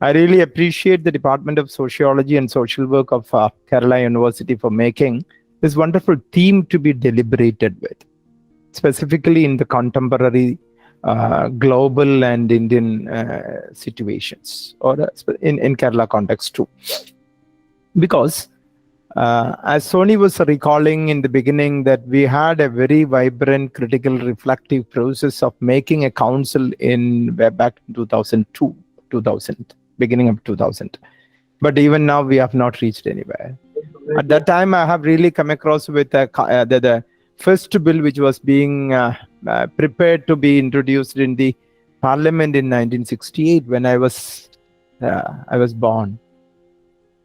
I really appreciate the Department of Sociology and Social Work of Kerala University for making this wonderful theme to be deliberated with, specifically in the contemporary global and Indian situations, or in Kerala context too. Because as Sony was recalling in the beginning, that we had a very vibrant, critical, reflective process of making a council in back in 2002, 2000, beginning of 2000. But even now, we have not reached anywhere. At that time, I have really come across with the first bill which was being prepared to be introduced in the Parliament in 1968, when I was born.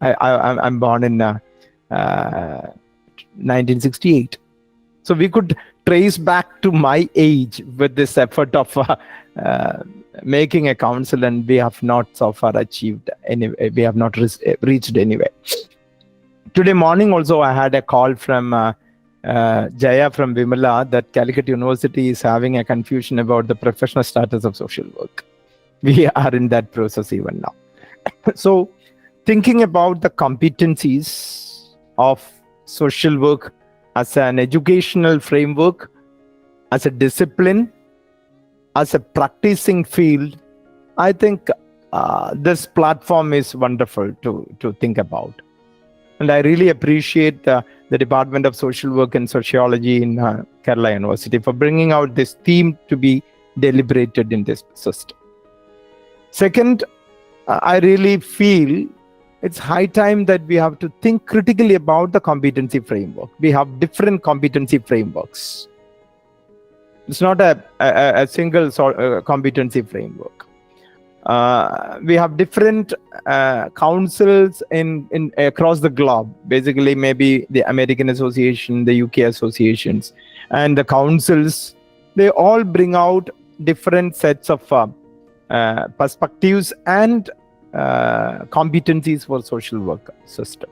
I'm born in 1968. So we could trace back to my age with this effort of making a council, and we have not so far achieved anyway. We have not reached anywhere. Today morning also, I had a call from Jaya from Vimala that Calicut University is having a confusion about the professional status of social work. We are in that process even now. So thinking about the competencies of social work as an educational framework, as a discipline, as a practicing field, I think this platform is wonderful to think about. And I really appreciate the Department of Social Work and Sociology in Kerala University for bringing out this theme to be deliberated in this system. Second, I really feel it's high time that we have to think critically about the competency framework. We have different competency frameworks. It's not a single competency framework. We have different councils in across the globe. Basically, maybe the American Association, the UK associations, and the councils, they all bring out different sets of perspectives and competencies for social work system,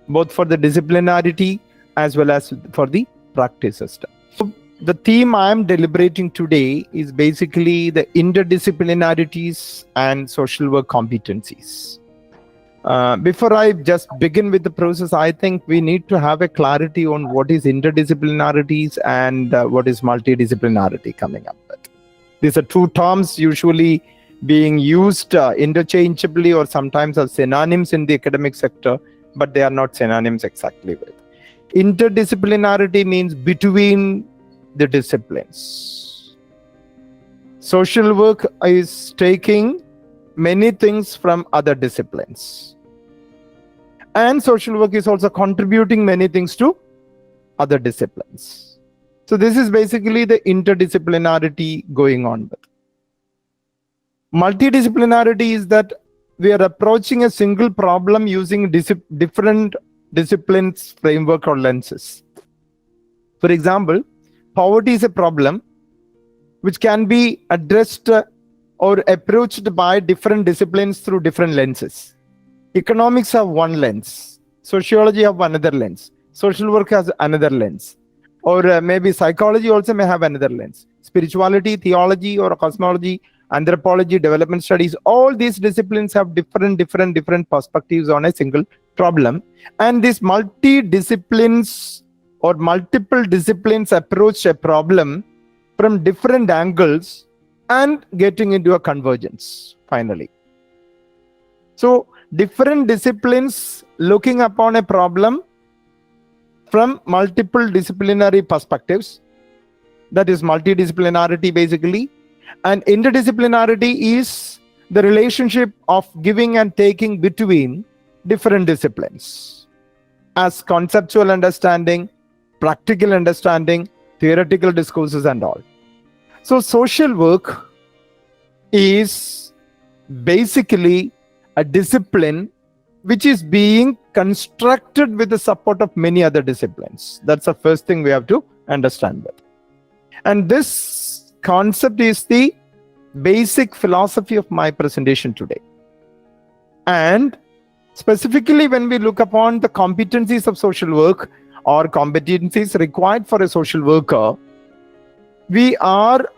both for the disciplinarity as well as for the practice system. So the theme I am deliberating today is basically the interdisciplinarities and social work competencies. Before I just begin with the process, I think we need to have a clarity on what is interdisciplinarities and what is multidisciplinarity coming up with. These are two terms usually being used interchangeably or sometimes as synonyms in the academic sector, but they are not synonyms exactly with. Interdisciplinarity means between the disciplines. Social work is taking many things from other disciplines. And social work is also contributing many things to other disciplines. So this is basically the interdisciplinarity going on with. Multidisciplinarity is that we are approaching a single problem using different disciplines, framework, or lenses. For example, poverty is a problem which can be addressed or approached by different disciplines through different lenses. Economics have one lens, sociology have another lens, social work has another lens, or maybe psychology also may have another lens. Spirituality, theology, or cosmology, anthropology, development studies, all these disciplines have different perspectives on a single problem. And these multi-disciplines or multiple disciplines approach a problem from different angles and getting into a convergence finally. So different disciplines looking upon a problem from multiple disciplinary perspectives, that is multidisciplinarity basically. And interdisciplinarity is the relationship of giving and taking between different disciplines as conceptual understanding, practical understanding, theoretical discourses and all. So social work is basically a discipline which is being constructed with the support of many other disciplines. That's the first thing we have to understand with. And this concept is the basic philosophy of my presentation today. And specifically when we look upon the competencies of social work or competencies required for a social worker, we are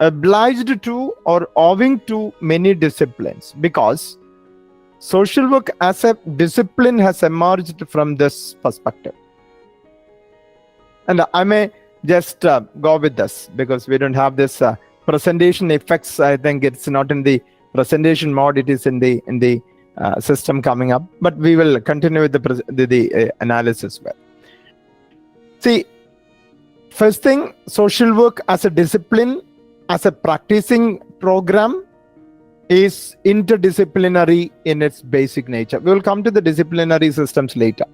obliged to or owing to many disciplines, because social work as a discipline has emerged from this perspective. And I may just go with this because we don't have this presentation effects. I think it's not in the presentation mode, it is in the system coming up, but we will continue with the analysis. Well, see, first thing, social work as a discipline, as a practicing program, is interdisciplinary in its basic nature. We will come to the disciplinary systems later.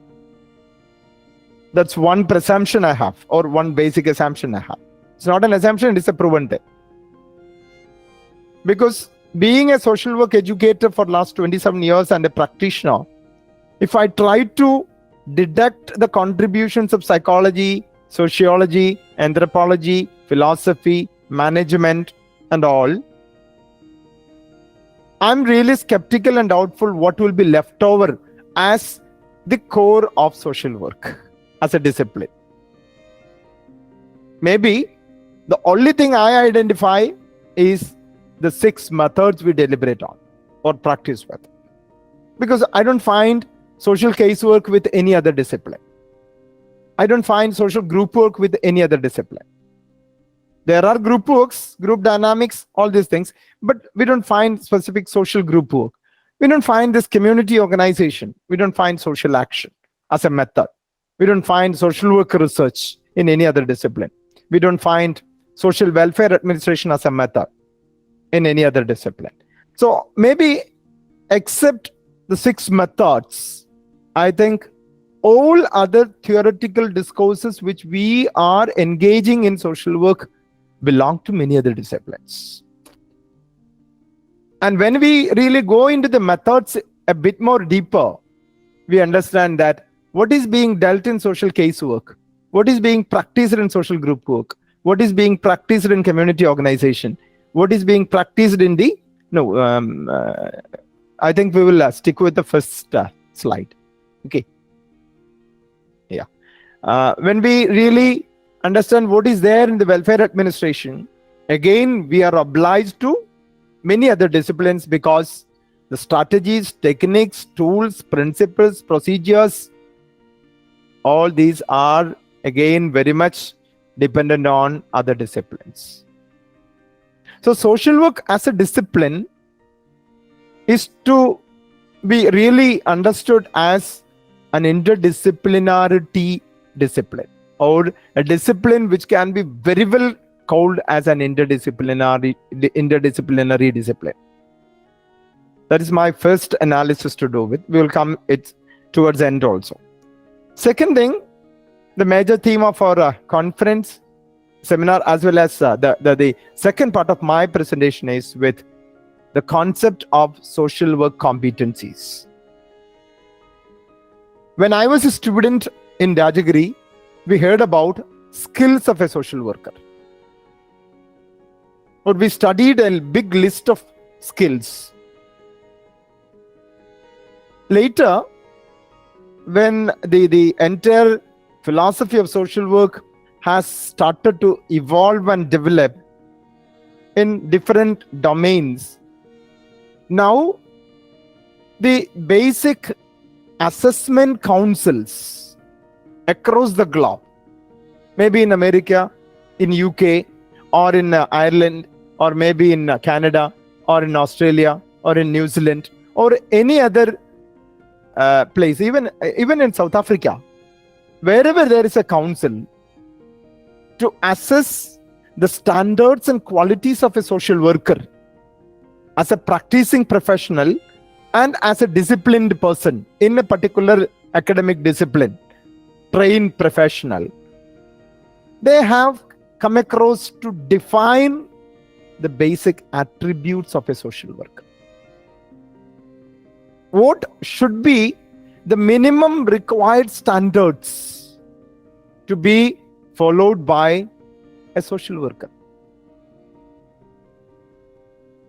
That's one presumption I have, or one basic assumption I have. It's not an assumption, it's a proven thing. Because being a social work educator for last 27 years and a practitioner, if I try to deduct the contributions of psychology, sociology, anthropology, philosophy, management, and all, I'm really skeptical and doubtful what will be left over as the core of social work as a discipline. Maybe the only thing I identify is the 6 methods we deliberate on or practice with. Because I don't find social casework with any other discipline. I don't find social group work with any other discipline. There are group works, group dynamics, all these things, but we don't find specific social group work. We don't find this community organization. We don't find social action as a method. We don't find social work research in any other discipline. We don't find social welfare administration as a method in any other discipline. So maybe except the 6 methods, I think all other theoretical discourses which we are engaging in social work belong to many other disciplines. And when we really go into the methods a bit more deeper, we understand that what is being dealt in social casework, what is being practiced in social group work, what is being practiced in community organization, what is being practiced in the, I think we will stick with the first slide. Okay. Yeah. When we really understand what is there in the welfare administration, again, we are obliged to many other disciplines because the strategies, techniques, tools, principles, procedures, all these are again very much dependent on other disciplines. So social work as a discipline is to be really understood as an interdisciplinarity discipline, or a discipline which can be very well called as an interdisciplinary discipline. That is my first analysis to do with. We will come it towards the end also. Second thing, the major theme of our conference, seminar, as well as the second part of my presentation is with the concept of social work competencies. When I was a student in Rajagiri, we heard about skills of a social worker. Or we studied a big list of skills. Later, when the entire philosophy of social work has started to evolve and develop in different domains, now the basic assessment councils across the globe, maybe in America, in UK, or in Ireland, or maybe in Canada, or in Australia, or in New Zealand, or any other place, even in South Africa, wherever there is a council to assess the standards and qualities of a social worker as a practicing professional and as a disciplined person in a particular academic discipline, trained professional, they have come across to define the basic attributes of a social worker. What should be the minimum required standards to be followed by a social worker?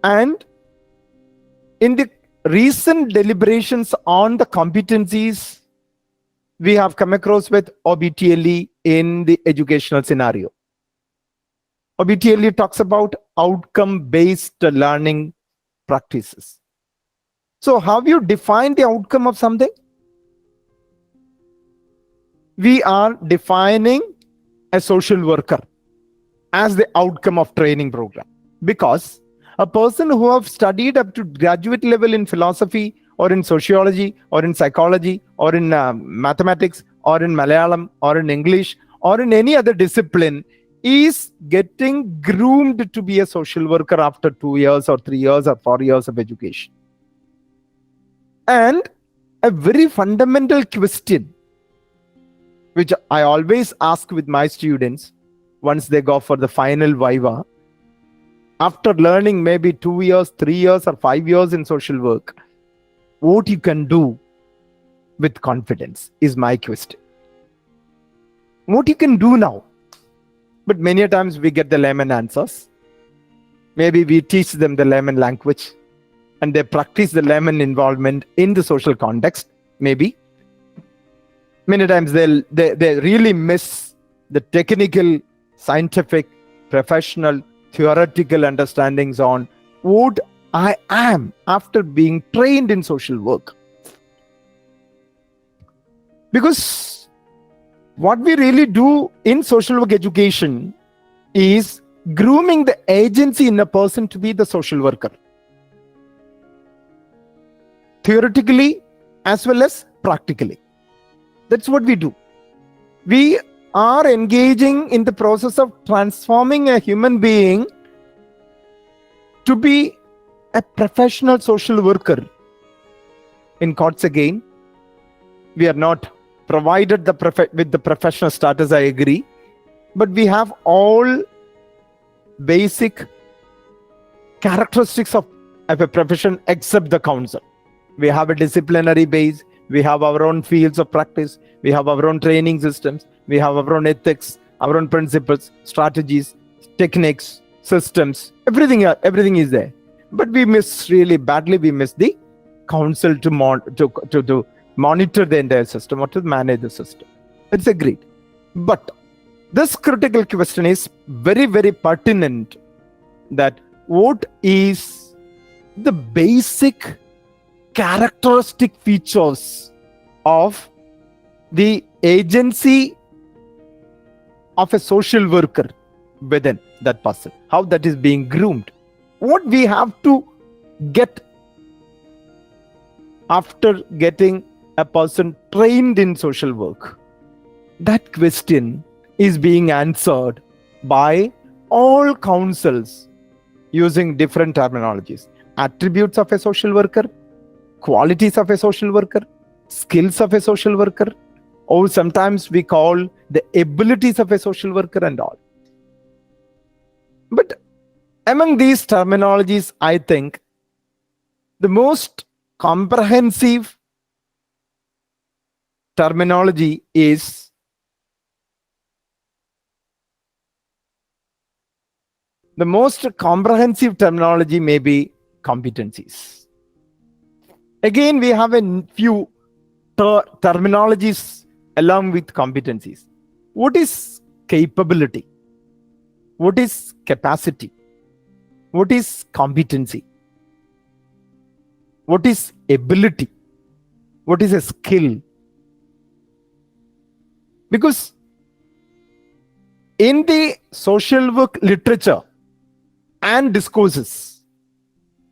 And in the recent deliberations on the competencies, we have come across with OBTLE in the educational scenario. OBTLE talks about outcome-based learning practices. So how you define the outcome of something? We are defining a social worker as the outcome of training program, because a person who have studied up to graduate level in philosophy or in sociology or in psychology or in mathematics or in Malayalam or in English or in any other discipline is getting groomed to be a social worker after 2 years or 3 years or 4 years of education. And a very fundamental question which I always ask with my students once they go for the final viva, after learning maybe 2 years, 3 years or 5 years in social work, what you can do with confidence is my question. What you can do now? But many times we get the layman answers. Maybe we teach them the layman language and they practice the layman involvement in the social context. Maybe many times they really miss the technical, scientific, professional, theoretical understandings on what I am after being trained in social work. Because what we really do in social work education is grooming the agency in a person to be the social worker, theoretically as well as practically. That's what we do. We are engaging in the process of transforming a human being to be a professional social worker. In courts again, we are not provided with the professional status, I agree, but we have all basic characteristics of a profession except the counsel. We have a disciplinary base, we have our own fields of practice, we have our own training systems, we have our own ethics, our own principles, strategies, techniques, systems, everything is there. But we miss the counsel to monitor the entire system or to manage the system. It's agreed. But this critical question is very, very pertinent, that what is the basic characteristic features of the agency of a social worker within that person, how that is being groomed, what we have to get after getting a person trained in social work. That question is being answered by all counsels using different terminologies: attributes of a social worker, qualities of a social worker, skills of a social worker, or sometimes we call the abilities of a social worker and all. But among these terminologies, I think the most comprehensive terminology is may be competencies. Again, we have a few terminologies along with competencies. What is capability? What is capacity? What is competency? What is ability? What is a skill? Because in the social work literature and discourses,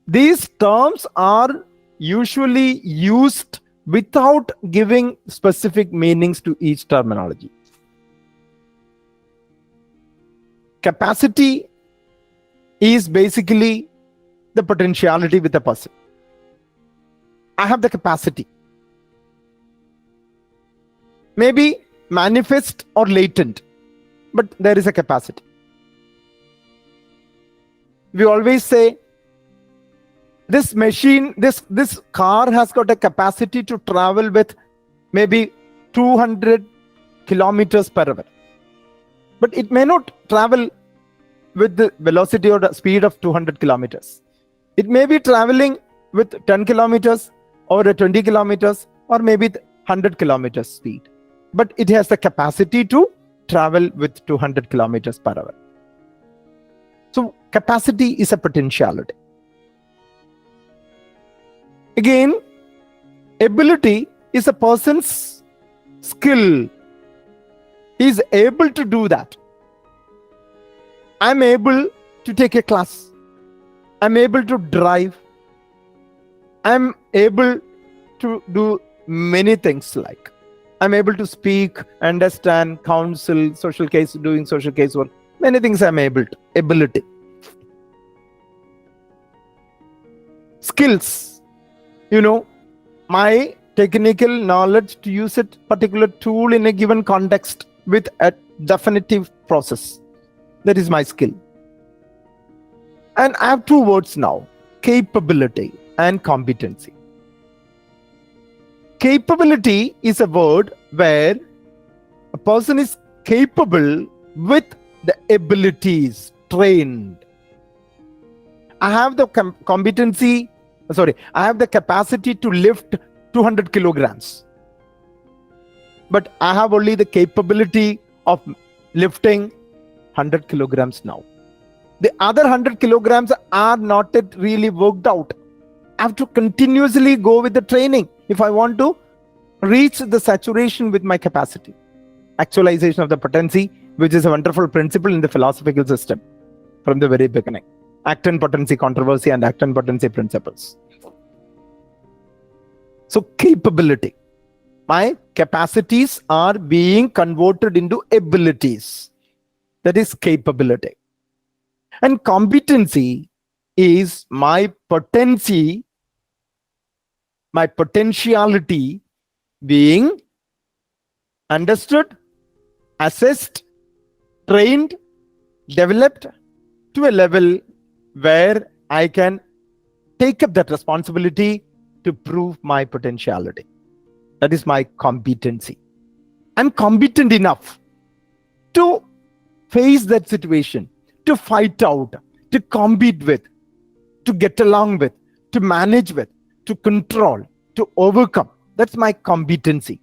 these terms are usually used without giving specific meanings to each terminology. Capacity is basically the potentiality with a person. I have the capacity. Maybe manifest or latent, but there is a capacity. We always say this machine, this car has got a capacity to travel with maybe 200 kilometers per hour. But it may not travel with the velocity or the speed of 200 kilometers. It may be traveling with 10 kilometers or 20 kilometers or maybe 100 kilometers speed. But it has the capacity to travel with 200 kilometers per hour. So capacity is a potentiality. Again, ability is a person's skill. He is able to do that. I'm able to take a class. I'm able to drive. I'm able to do many things, like I'm able to speak, understand, counsel, doing social case work. Many things I'm able to. Ability. Skills. My technical knowledge to use a particular tool in a given context with a definitive process. That is my skill. And I have two words now: capability and competency. Capability is a word where a person is capable with the abilities, trained. I have the I have the capacity to lift 200 kilograms. But I have only the capability of lifting 100 kilograms now. The other 100 kilograms are not yet really worked out. I have to continuously go with the training if I want to reach the saturation with my capacity. Actualization of the potency, which is a wonderful principle in the philosophical system from the very beginning. Acton potency controversy and Acton potency principles. So capability. My capacities are being converted into abilities. That is capability. And competency is my potency, my potentiality being understood, assessed, trained, developed to a level where I can take up that responsibility to prove my potentiality. That is my competency. I'm competent enough to face that situation, to fight out, to compete with, to get along with, to manage with, to control, to overcome. That's my competency.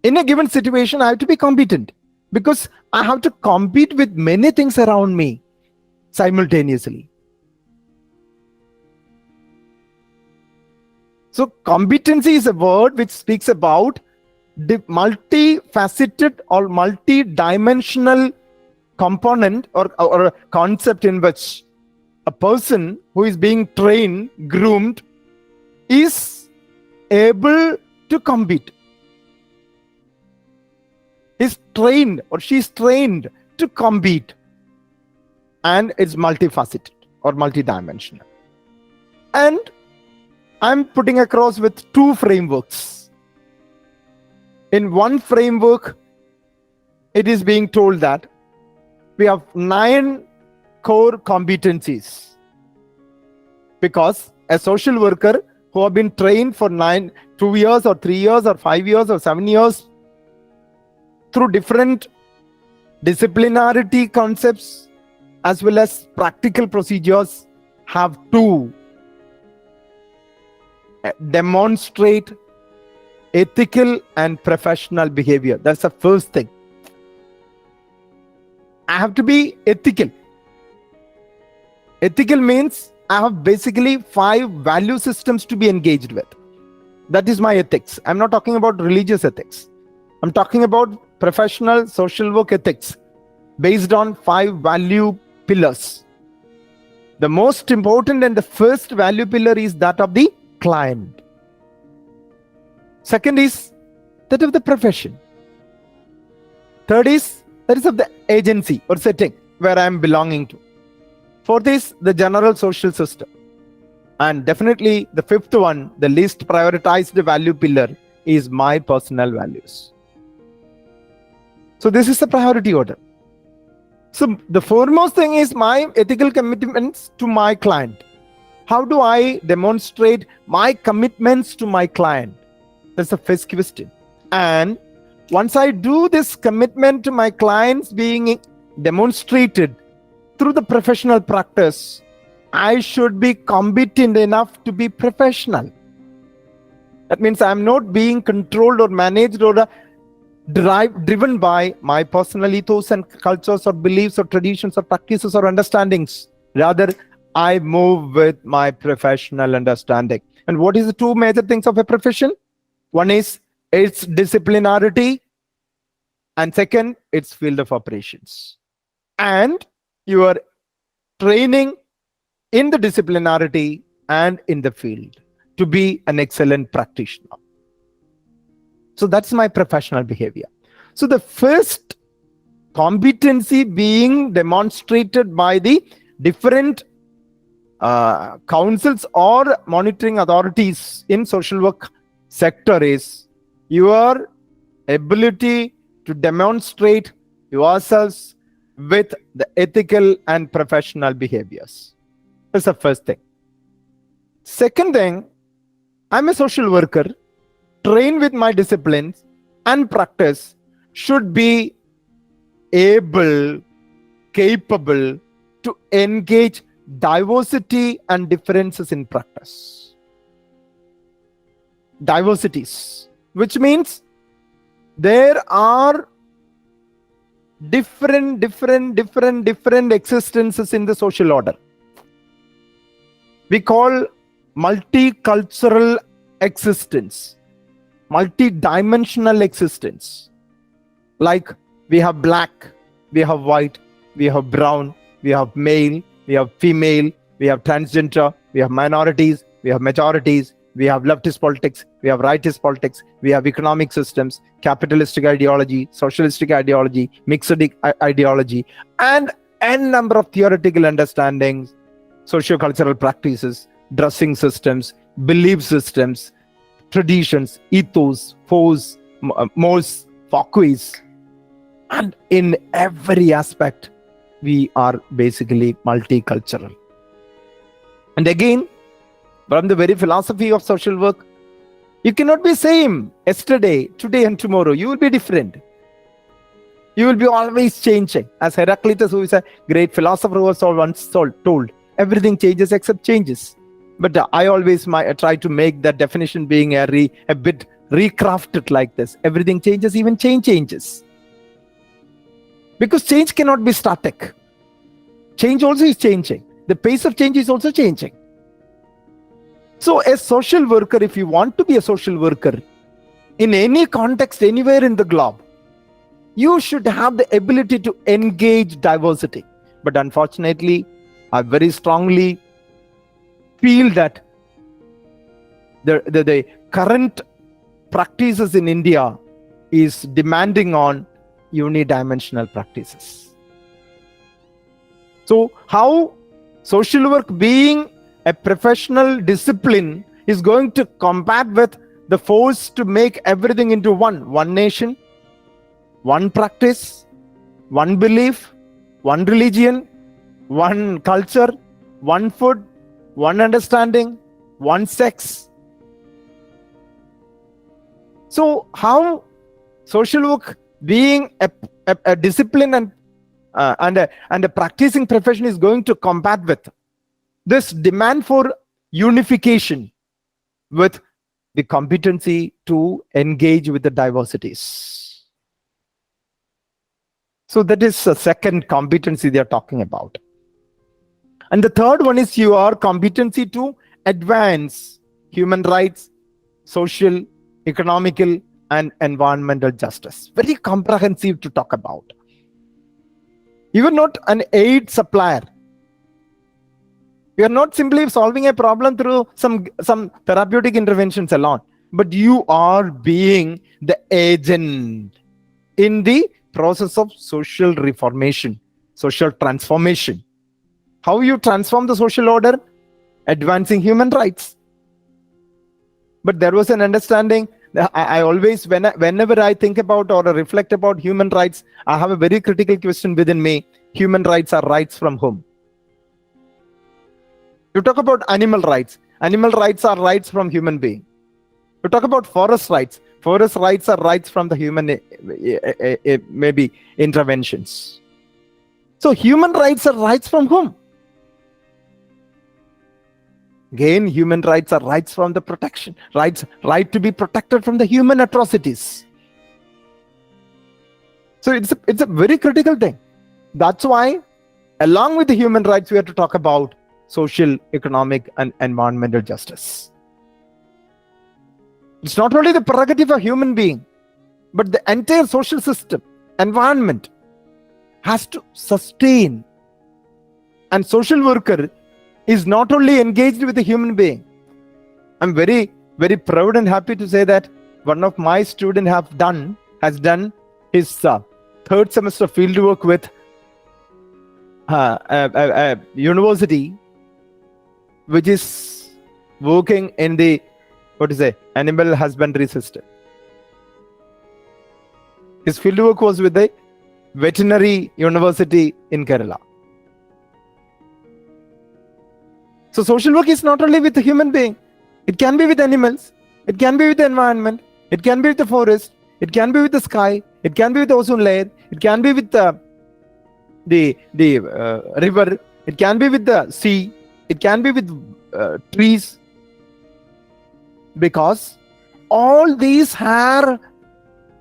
In a given situation, I have to be competent because I have to compete with many things around me simultaneously. So competency is a word which speaks about the multifaceted or multi-dimensional component or a concept in which a person who is being trained, groomed, is able to compete. Is trained or she is trained to compete, and it's multifaceted or multidimensional. And I'm putting across with two frameworks. In one framework, it is being told that we have 9 core competencies, because a social worker who have been trained for 2 years or 3 years or 5 years or 7 years through different disciplinarity concepts as well as practical procedures have to demonstrate ethical and professional behavior. That's the first thing. I have to be ethical. Ethical means I have basically 5 value systems to be engaged with. That is my ethics. I'm not talking about religious ethics. I'm talking about professional social work ethics based on 5 value pillars. The most important and the first value pillar is that of the client. Second is that of the profession. Third is that is of the agency or setting where I am belonging to. Fourth is the general social system. And definitely the fifth one, the least prioritized value pillar, is my personal values. So this is the priority order. So the foremost thing is my ethical commitments to my client. How do I demonstrate my commitments to my client? That's the first question. And once I do this commitment to my clients being demonstrated through the professional practice, I should be competent enough to be professional. That means I'm not being controlled or managed or driven by my personal ethos and cultures or beliefs or traditions or practices or understandings. Rather, I move with my professional understanding. And what is the two major things of a profession? One is its disciplinarity, and second, its field of operations. And your training in the disciplinarity and in the field to be an excellent practitioner. So that's my professional behavior. So the first competency being demonstrated by the different councils or monitoring authorities in social work sector is your ability to demonstrate yourselves with the ethical and professional behaviors. That's the first thing. Second thing, I'm a social worker, trained with my disciplines and practice, should be able, capable to engage diversity and differences in practice. Diversities, which means there are different existences in the social order. We call multicultural existence, multi-dimensional existence. Like we have black, we have white, we have brown, we have male, we have female, we have transgender, we have minorities, we have majorities, we have leftist politics, we have rightist politics, we have economic systems, capitalistic ideology, socialistic ideology, mixed ideology, and n number of theoretical understandings, socio-cultural practices, dressing systems, belief systems, traditions, ethos, foes, mores, facies, and in every aspect we are basically multicultural. And again, from the very philosophy of social work, you cannot be same yesterday, today and tomorrow. You will be different. You will be always changing. As Heraclitus, who is a great philosopher, was once told, everything changes except changes. But I always try to make that definition being a bit recrafted like this. Everything changes, even change changes. Because change cannot be static. Change also is changing. The pace of change is also changing. So a social worker, if you want to be a social worker, in any context, anywhere in the globe, you should have the ability to engage diversity. But unfortunately, I very strongly feel that the current practices in India is demanding on unidimensional practices. So how social work being a professional discipline is going to combat with the force to make everything into one nation, one practice, one belief, one religion, one culture, one food, one understanding, one sex. So how social work being a discipline and a practicing profession is going to combat with this demand for unification with the competency to engage with the diversities. So that is the second competency they are talking about. And the third one is your competency to advance human rights, social, economical, and environmental justice. Very comprehensive to talk about. You are not an aid supplier. You are not simply solving a problem through some therapeutic interventions alone, but you are being the agent in the process of social reformation, social transformation. How you transform the social order? Advancing human rights. But there was an understanding. I always, whenever I think about or reflect about human rights, I have a very critical question within me. Human rights are rights from whom? You talk about animal rights. Animal rights are rights from human being. You talk about forest rights. Forest rights are rights from the human maybe interventions. So human rights are rights from whom? Again, human rights are rights from the protection, right to be protected from the human atrocities. So it's a very critical thing. That's why, along with the human rights, we have to talk about social, economic, and environmental justice. It's not only the prerogative of human being, but the entire social system, environment has to sustain. And social worker is not only engaged with the human being. I'm very, very proud and happy to say that one of my students has done his third semester field work with a university which is working in the animal husbandry system. His fieldwork was with the veterinary university in Kerala. So social work is not only with the human being, it can be with animals, it can be with the environment, it can be with the forest, it can be with the sky, it can be with the ozone layer, it can be with the river, it can be with the sea, it can be with trees, because all these are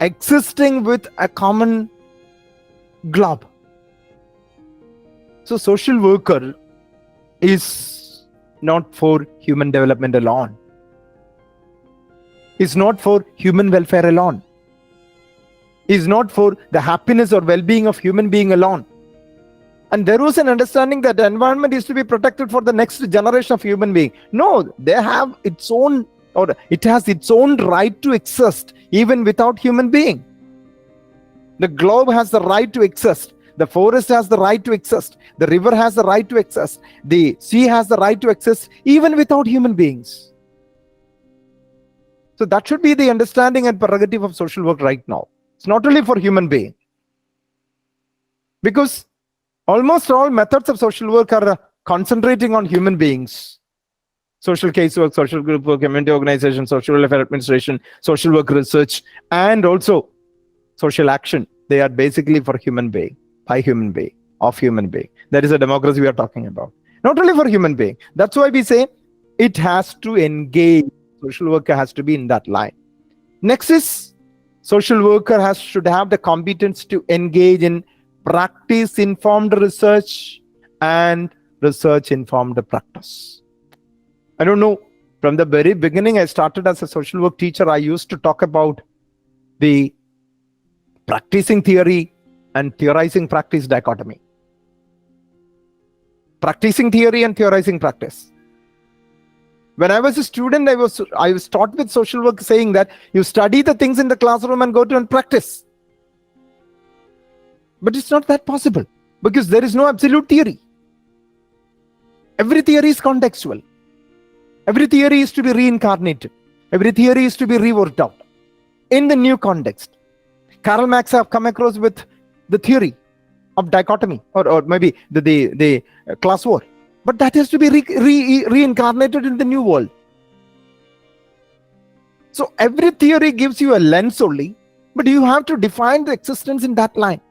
existing with a common globe. So social worker is not for human development alone, is not for human welfare alone, is not for the happiness or well-being of human being alone. And there was an understanding that the environment is to be protected for the next generation of human being. No, they have its own, or it has its own right to exist even without human being. The globe has the right to exist. The forest has the right to exist. The river has the right to exist. The sea has the right to exist even without human beings. So that should be the understanding and prerogative of social work right now. It's not only for human being. Because almost all methods of social work are concentrating on human beings. Social casework, social group work, community organization, social welfare administration, social work research, and also social action. They are basically for human being, by human being, of human being. That is a democracy we are talking about. Not only for human being. That's why we say it has to engage. Social worker has to be in that line. Next is social worker should have the competence to engage in practice-informed research and research-informed practice. I don't know, from the very beginning I started as a social work teacher, I used to talk about the practicing theory and theorizing practice dichotomy. Practicing theory and theorizing practice. When I was a student, I was taught with social work saying that you study the things in the classroom and go to and practice. But it's not that possible, because there is no absolute theory. Every theory is contextual. Every theory is to be reincarnated. Every theory is to be reworked out in the new context. Karl Marx have come across with the theory of dichotomy, or maybe the class war. But that has to be reincarnated in the new world. So every theory gives you a lens only, but you have to define the existence in that line.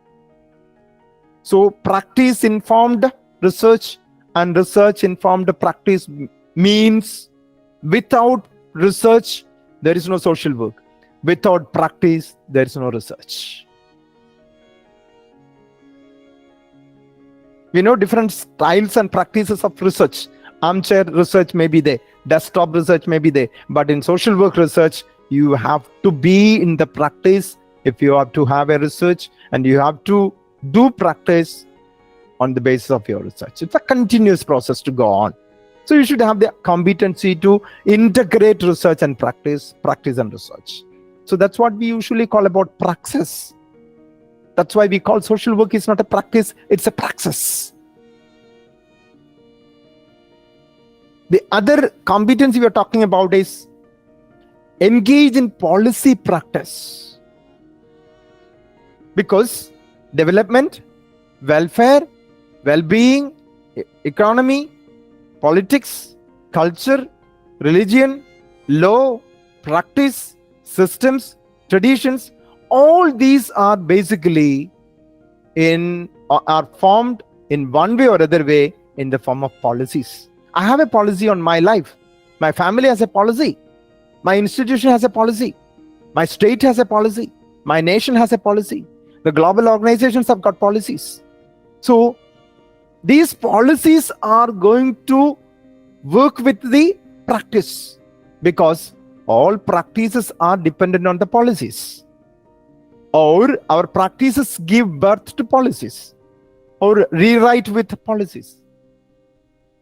So practice-informed research and research-informed practice means without research, there is no social work. Without practice, there is no research. We know different styles and practices of research. Armchair research may be there, desktop research may be there, but in social work research, you have to be in the practice if you have to have a research, and you have to do practice on the basis of your research. It's a continuous process to go on. So you should have the competency to integrate research and practice and research. So that's what we usually call about praxis. That's why we call social work is not a practice, it's a praxis. The other competency we are talking about is engage in policy practice. Because development, welfare, well-being, economy, politics, culture, religion, law, practice, systems, traditions, all these are basically are formed in one way or other way in the form of policies. I have a policy on my life. My family has a policy. My institution has a policy. My state has a policy. My nation has a policy. The global organizations have got policies. So these policies are going to work with the practice, because all practices are dependent on the policies, or our practices give birth to policies or rewrite with policies.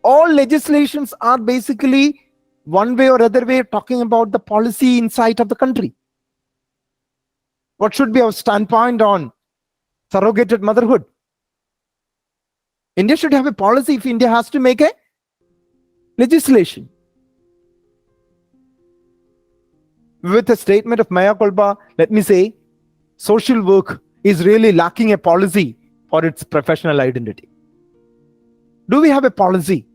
All legislations are basically one way or other way talking about the policy inside of the country. What should be our standpoint on surrogated motherhood? India should have a policy if India has to make a legislation. With a statement of mea culpa, let me say, social work is really lacking a policy for its professional identity. Do we have a policy?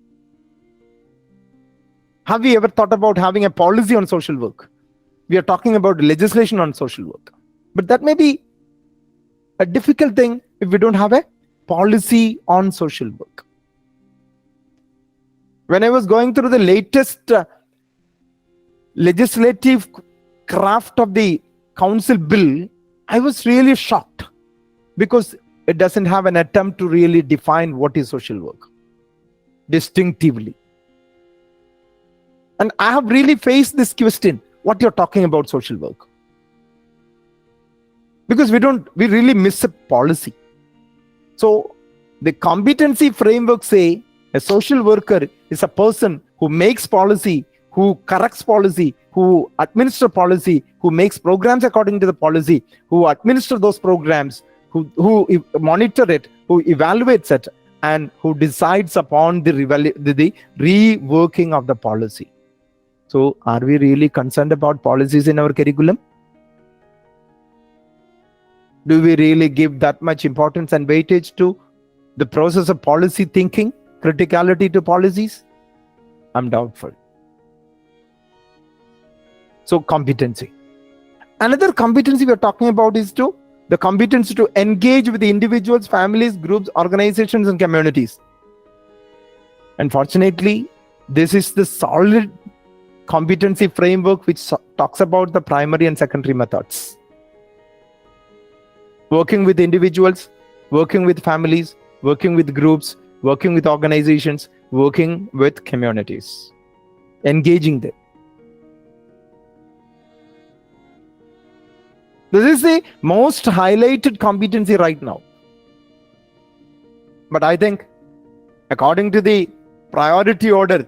Have we ever thought about having a policy on social work? We are talking about legislation on social work. But that may be a difficult thing if we don't have a policy on social work. When I was going through the latest legislative craft of the council bill, I was really shocked, because it doesn't have an attempt to really define what is social work distinctively. And I have really faced this question, what you're talking about social work? Because we really miss a policy. So the competency framework say a social worker is a person who makes policy, who corrects policy, who administer policy, who makes programs according to the policy, who administer those programs, who monitor it, who evaluates it, and who decides upon the reworking of the policy. So are we really concerned about policies in our curriculum? Do we really give that much importance and weightage to the process of policy thinking, criticality to policies? I'm doubtful. So competency. Another competency we're talking about is the competency to engage with the individuals, families, groups, organizations, and communities. Unfortunately, this is the solid competency framework which talks about the primary and secondary methods. Working with individuals, working with families, working with groups, working with organizations, working with communities, engaging them. This is the most highlighted competency right now. But I think, according to the priority order,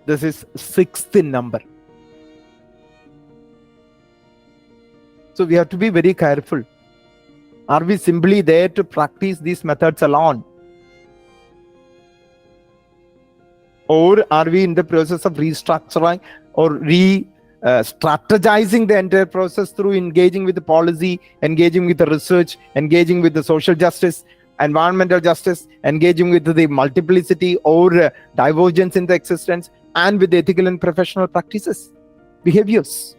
this is 6th in number. So we have to be very careful. Are we simply there to practice these methods alone? Or are we in the process of restructuring or strategizing the entire process through engaging with the policy, engaging with the research, engaging with the social justice, environmental justice, engaging with the multiplicity or divergence in the existence, and with ethical and professional practices, behaviors?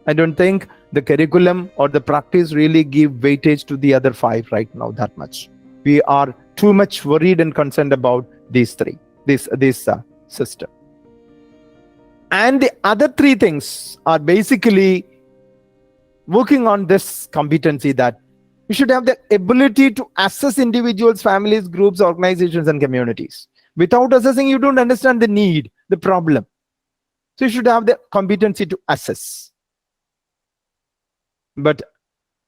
I don't think the curriculum or the practice really give weightage to the other 5 right now that much. We are too much worried and concerned about these 3, this system. And the other 3 things are basically working on this competency, that you should have the ability to assess individuals, families, groups, organizations, and communities. Without assessing, you don't understand the need, the problem. So you should have the competency to assess. But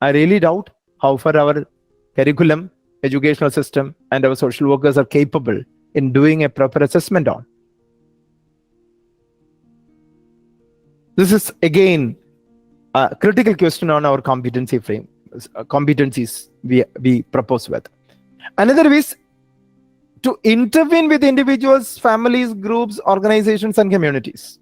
I really doubt how far our curriculum, educational system, and our social workers are capable in doing a proper assessment on. This is again a critical question on our competency frame, competencies we propose with. Another is to intervene with individuals, families, groups, organizations, and communities.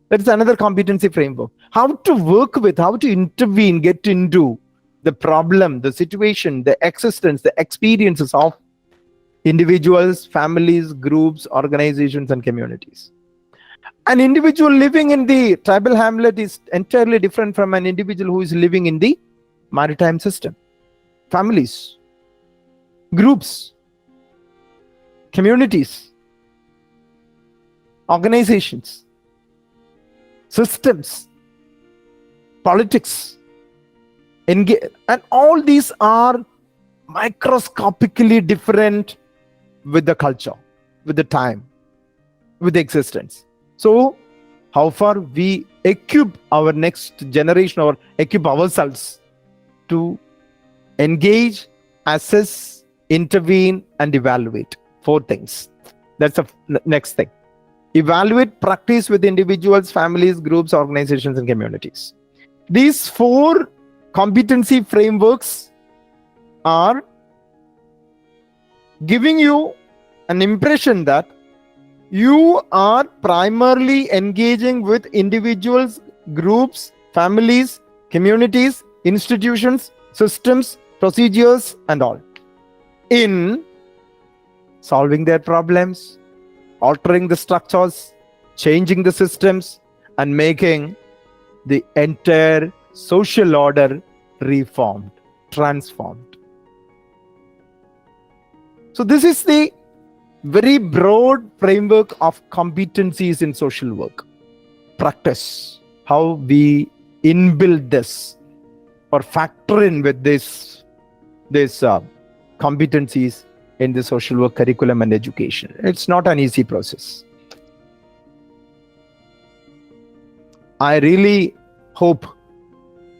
That is another competency framework. How to work with, how to intervene, get into the problem, the situation, the existence, the experiences of individuals, families, groups, organizations, and communities. An individual living in the tribal hamlet is entirely different from an individual who is living in the maritime system. Families, groups, communities, organizations, systems, politics, and all these are microscopically different with the culture, with the time, with the existence. So how far we equip our next generation or equip ourselves to engage, assess, intervene, and evaluate. 4 things. That's the next thing. Evaluate, practice with individuals, families, groups, organizations, and communities. These 4 competency frameworks are giving you an impression that you are primarily engaging with individuals, groups, families, communities, institutions, systems, procedures, and all in solving their problems, altering the structures, changing the systems, and making the entire social order reformed, transformed. So this is the very broad framework of competencies in social work. Practice, how we inbuild this or factor in with this competencies in the social work curriculum and education. It's not an easy process. I really hope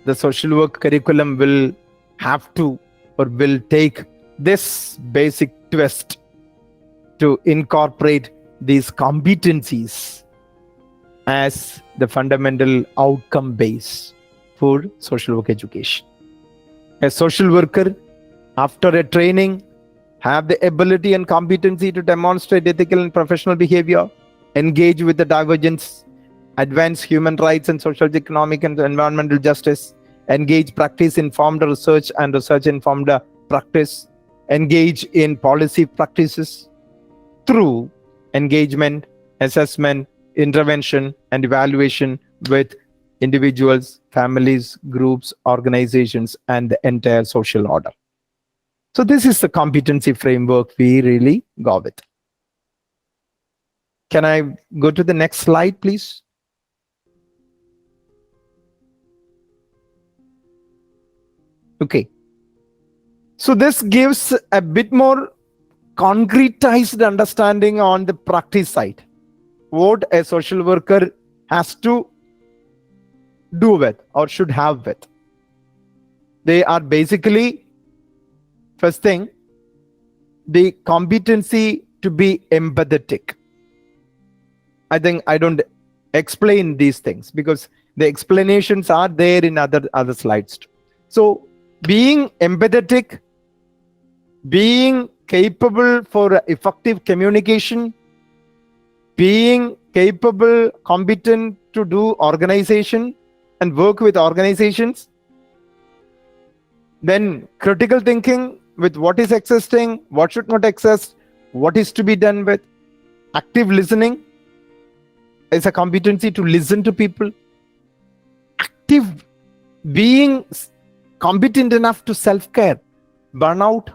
the social work curriculum will have to or will take this basic twist to incorporate these competencies as the fundamental outcome base for social work education. A social worker, after a training, have the ability and competency to demonstrate ethical and professional behavior, engage with the divergence, advance human rights and social, economic, and environmental justice, engage practice-informed research and research-informed practice, engage in policy practices through engagement, assessment, intervention, and evaluation with individuals, families, groups, organizations, and the entire social order. So this is the competency framework we really go with. Can I go to the next slide, please? Okay. So this gives a bit more concretized understanding on the practice side. What a social worker has to do with or should have with. They are basically, first thing, the competency to be empathetic. I think I don't explain these things because the explanations are there in other slides too. So being empathetic, being capable for effective communication, being capable, competent to do organization and work with organizations, then critical thinking with what is existing, what should not exist, what is to be done with, active listening is a competency to listen to people, active being competent enough to self-care, burnout,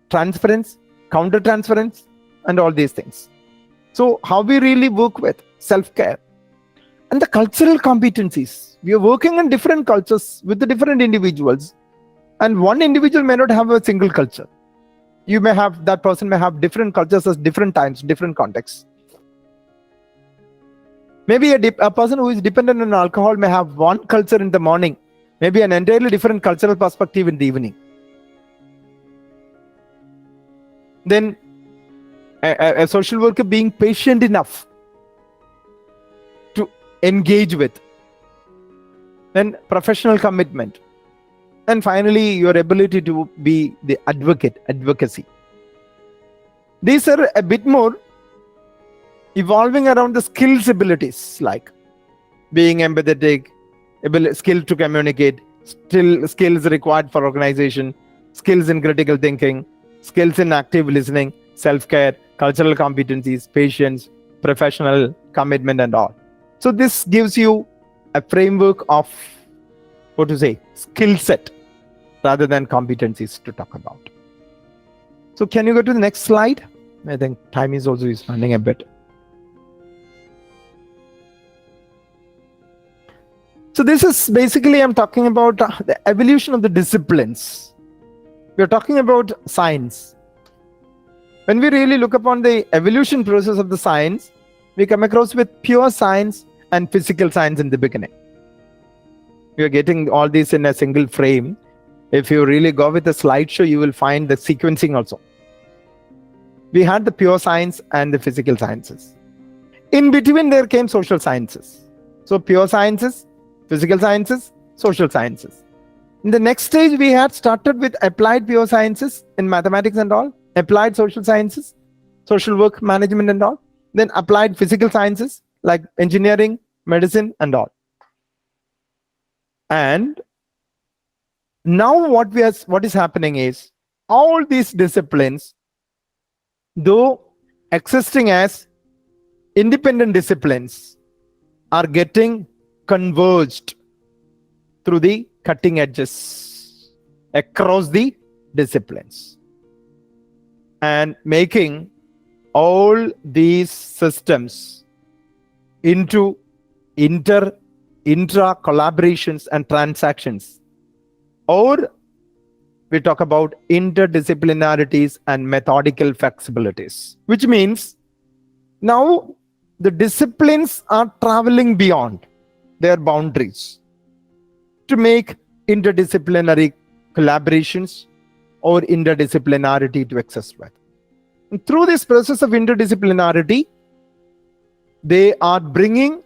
transference, counter-transference, and all these things. So how we really work with self-care. And the cultural competencies. We are working in different cultures with the different individuals. And one individual may not have a single culture. You may have, that person may have different cultures at different times, different contexts. Maybe a person who is dependent on alcohol may have one culture in the morning, maybe an entirely different cultural perspective in the evening. Then a social worker being patient enough to engage with. Then professional commitment. And finally, your ability to be the advocacy. These are a bit more evolving around the skills abilities, like being empathetic, skill to communicate, skills required for organization, skills in critical thinking, skills in active listening, self-care, cultural competencies, patience, professional commitment, and all. So this gives you a framework of, skill set rather than competencies to talk about. So can you go to the next slide? I think time is also running a bit. So this is basically, I'm talking about the evolution of the disciplines. We are talking about science. When we really look upon the evolution process of the science, we come across with pure science and physical science in the beginning. We are getting all these in a single frame. If you really go with a slideshow, you will find the sequencing also. We had the pure science and the physical sciences. In between, there came social sciences. So pure sciences, physical sciences, social sciences. In the next stage, we had started with applied pure sciences in mathematics and all, applied social sciences, social work management and all, then applied physical sciences like engineering, medicine and all. And now what is happening is all these disciplines, though existing as independent disciplines, are getting converged through the cutting edges across the disciplines and making all these systems into intra collaborations and transactions, or we talk about interdisciplinarities and methodical flexibilities, which means now the disciplines are traveling beyond their boundaries to make interdisciplinary collaborations or interdisciplinarity to exist with. And through this process of interdisciplinarity, they are bringing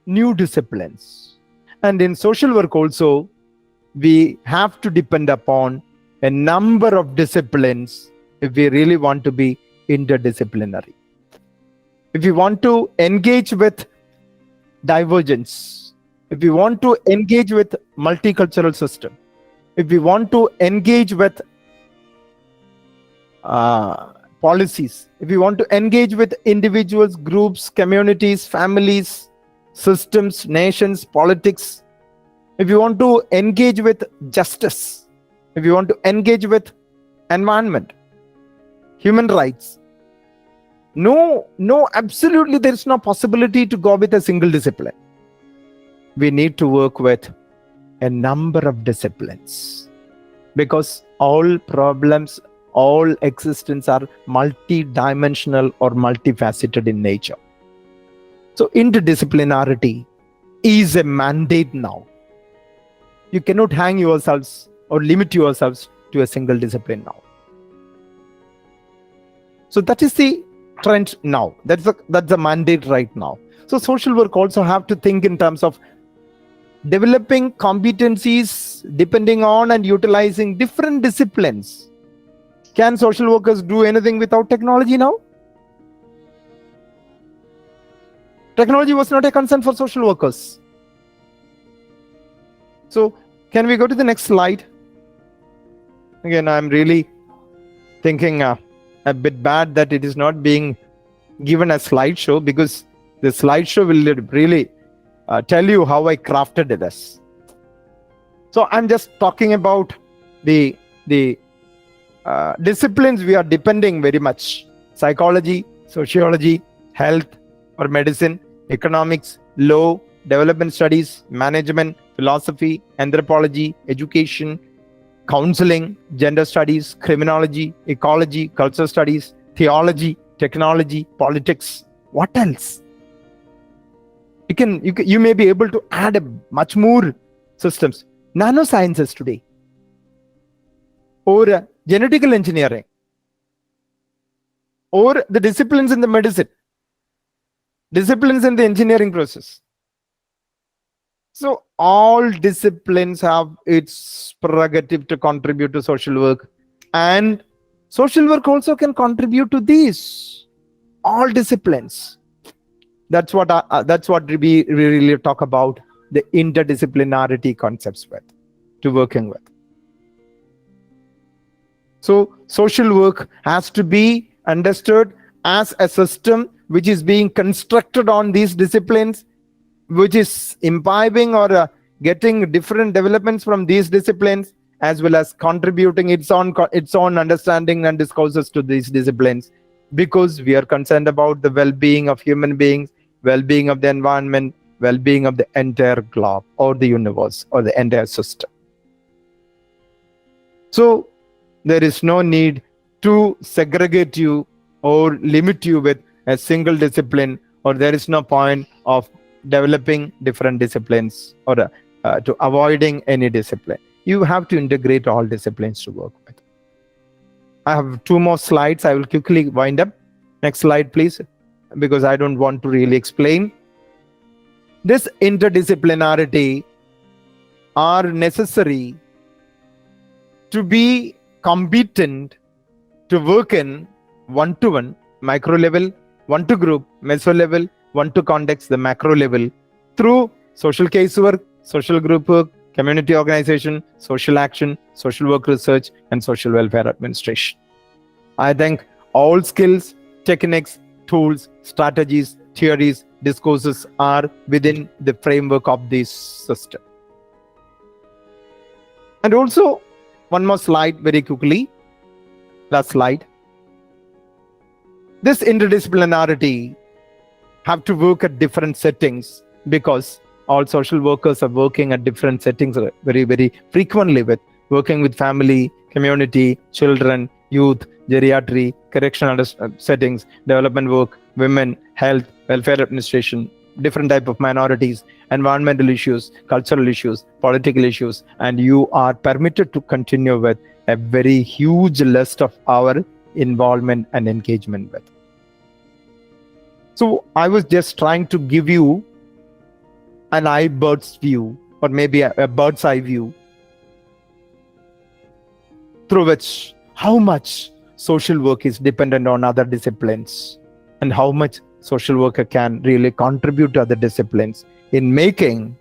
new disciplines. And in social work also, we have to depend upon a number of disciplines if we really want to be interdisciplinary. If we want to engage with divergence, if we want to engage with multicultural system, if we want to engage with policies, if we want to engage with individuals, groups, communities, families, systems, nations, politics, if you want to engage with justice, if you want to engage with environment, human rights, no, absolutely there is no possibility to go with a single discipline. We need to work with a number of disciplines because all problems, all existence are multi-dimensional or multifaceted in nature. So interdisciplinarity is a mandate now. You cannot hang yourselves or limit yourselves to a single discipline now. So that is the trend now. That's the mandate right now. So social work also have to think in terms of developing competencies depending on and utilizing different disciplines. Can social workers do anything without technology now? Technology was not a concern for social workers. So can we go to the next slide? Again, I'm really thinking a bit bad that it is not being given a slideshow, because the slideshow will really tell you how I crafted this. So I'm just talking about the disciplines we are depending very much: psychology, sociology, health or medicine, economics, law, development studies, management, philosophy, anthropology, education, counseling, gender studies, criminology, ecology, cultural studies, theology, technology, politics. What else? You may be able to add a much more systems. Nanosciences today, or genetical engineering, or the disciplines in the medicine, disciplines in the engineering process. So all disciplines have its prerogative to contribute to social work, and social work also can contribute to these all disciplines. That's what we really talk about, the interdisciplinarity concepts to working with. So social work has to be understood as a system which is being constructed on these disciplines, which is imbibing or getting different developments from these disciplines, as well as contributing its own understanding and discourses to these disciplines, because we are concerned about the well-being of human beings, well-being of the environment, well-being of the entire globe or the universe or the entire system. So There is no need to segregate you or limit you with a single discipline, or there is no point of developing different disciplines or to avoiding any discipline. You have to integrate all disciplines to work with. I have 2 more slides. I will quickly wind up. Next slide, please, because I don't want to really explain. This interdisciplinarity are necessary to be competent to work in one-to-one, micro level, one-to-group, meso level, one-to-context, the macro level, through social casework, social group work, community organization, social action, social work research, and social welfare administration. I think all skills, techniques, tools, strategies, theories, discourses are within the framework of this system. And also, one more slide very quickly. Last slide. This interdisciplinarity have to work at different settings, because all social workers are working at different settings very, very frequently, with working with family, community, children, youth, geriatry, correctional settings, development work, women, health, welfare administration, different type of minorities, environmental issues, cultural issues, political issues, and you are permitted to continue with a very huge list of our involvement and engagement with. So I was just trying to give you an bird's view, or maybe a bird's eye view, through which how much social work is dependent on other disciplines, and how much social worker can really contribute to other disciplines in making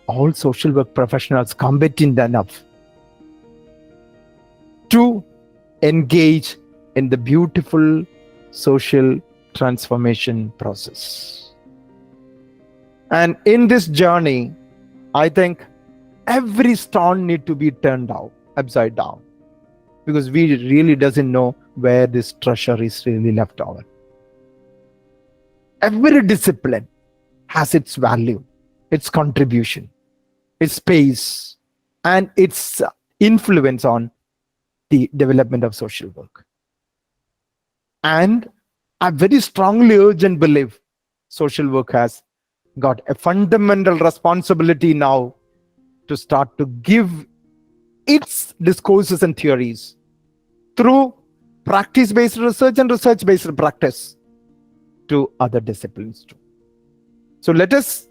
all social work professionals competent enough to engage in the beautiful social transformation process. And in this journey, I think every stone needs to be turned out upside down, because we really doesn't know where this treasure is really left over. Every discipline has its value, its contribution, its space, and its influence on the development of social work. And I very strongly urge and believe social work has got a fundamental responsibility now to start to give its discourses and theories through practice-based research and research-based practice to other disciplines too. So let us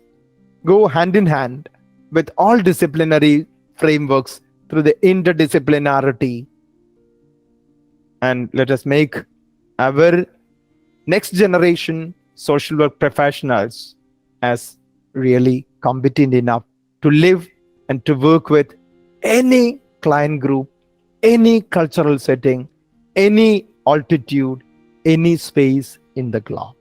go hand in hand with all disciplinary frameworks through the interdisciplinarity, and let us make our next generation social work professionals as really competent enough to live and to work with any client group, any cultural setting, any altitude, any space in the globe.